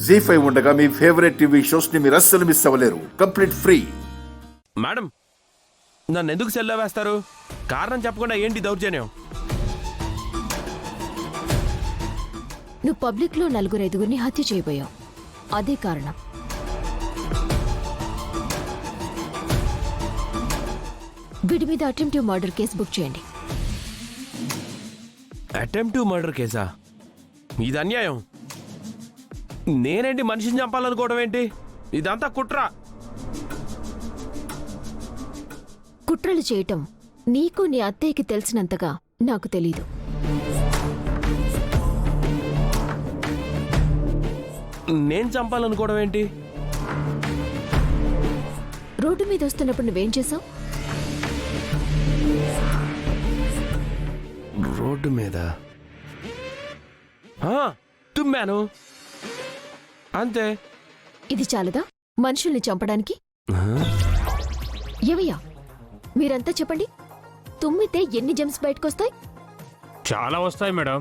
జీ5 ఉండగా మీ favourite TV shows ని మీరు అస్సలు మిస్ అవ్వలేరు. Complete free. మేడం, నన్ను ఎందుకు సెల్లో వేస్తారు? కారణం చెప్పకుండా ఏంటి దౌర్జన్యం? నువ్వు పబ్లిక్ లో 4-5 హత్య చేయబోయావు, అదే కారణం. వీడి మీద అటెంప్టివ్ మర్డర్ కేసు బుక్ చేయండి. అటెంప్టివ్ మర్డర్ కేసా? ఇది అన్యాయం. నేనేంటి మనిషిని చంపాలనుకోవడం ఏంటి? ఇదంతా కుట్ర. కుట్రలు చేయటం నీకు నీ అత్తయ్యకి తెలిసినంతగా నాకు తెలీదు. నేను చంపాలనుకోవడం ఏంటి? రోడ్డు మీద వస్తున్నప్పుడు నువ్వేం చేసావు? రోడ్డు మీద తుమ్మాను, అంతే. ఇది చాలదా మనుషుల్ని చంపడానికి? ఏవయ్యా, మీరంతా చెప్పండి. తుమ్మితే ఎన్ని జెమ్స్ బయటకొస్తాయి? చాలా వస్తాయి మేడం.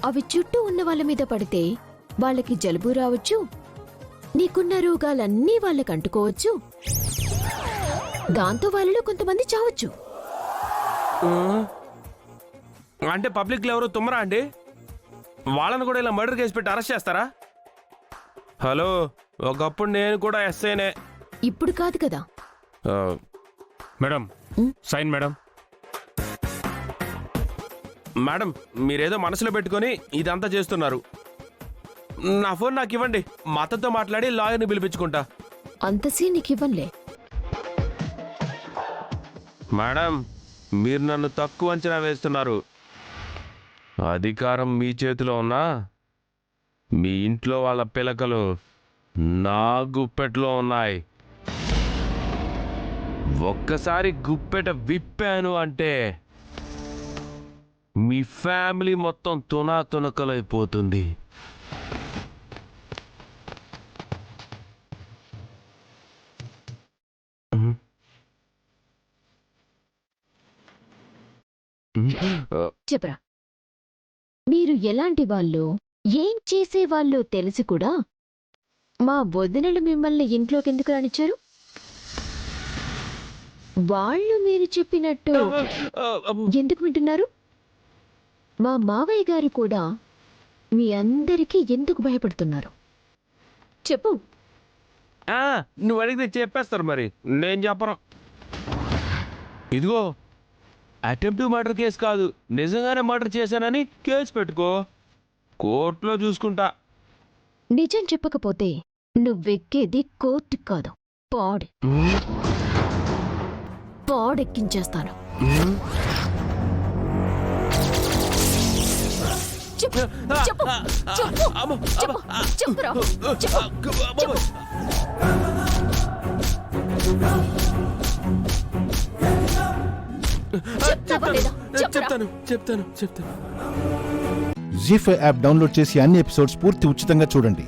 అవి చుట్టూ ఉన్న వాళ్ళ మీద పడితే వాళ్ళకి జలుబు రావచ్చు, నీకున్న రోగాలన్నీ వాళ్ళకి అంటుకోవచ్చు, దాంతో వాళ్ళలో కొంతమంది చావచ్చు. అంటే పబ్లిక్లో ఎవరు తుమ్మరా అండి? వాళ్ళని కూడా ఇలా మర్డర్ కేసు పెట్టి అరెస్ట్ చేస్తారా? హలో, ఒకప్పుడు నేను కూడా ఎస్ఐనే. ఇప్పుడు కాదు కదా. Madam sign madam. మేడం, మీరేదో మనసులో పెట్టుకొని ఇదంతా చేస్తున్నారు. నా ఫోన్ నాకు ఇవ్వండి, మా అత్తతో మాట్లాడి లాయర్ని పిలిపించుకుంటా. అంతసీ నీకివ్వనులే. మేడం, మీరు నన్ను తక్కువ అంచనా వేస్తున్నారు. అధికారం మీ చేతిలో ఉన్నా మీ ఇంట్లో వాళ్ళ పిలకలు నా గుప్పెట్లో ఉన్నాయి. ఒక్కసారి గుప్పెట విప్పాను అంటే మీ ఫ్యామిలీ మొత్తం తునాతునకలైపోతుంది. చెప్పరా, మీరు ఎలాంటి వాళ్ళు, ఏం చేసేవాళ్ళు తెలిసి కూడా మా వదినలు మిమ్మల్ని ఇంట్లోకి ఎందుకు రానిచ్చారు? వాళ్ళు మీరు చెప్పినట్టు ఎందుకు వింటున్నారు? మా మావయ్య గారు కూడా మీ అందరికీ ఎందుకు భయపడుతున్నారు చెప్పు. నువ్వు అడిగితే చెప్పేస్తారు, మరి నేను చెప్పను. ఇదిగో, అటెంప్టివ్ మర్డర్ కేసు కాదు, నిజంగానే మర్డర్ చేశానని కేసు పెట్టుకో, కోర్టులో చూసుకుంటా. నిజం చెప్పకపోతే నువ్వెక్కేది కోర్టు కాదు, పాడెక్కించేస్తాను. చెప్పు, చెప్పు, చెప్పు, చెప్పు, చెప్పురా, చెప్పు, చెప్పు. చెప్తాను. జీ5 యాప్ డౌన్లోడ్ చేసి అన్ని ఎపిసోడ్స్ పూర్తి ఉచితంగా చూడండి.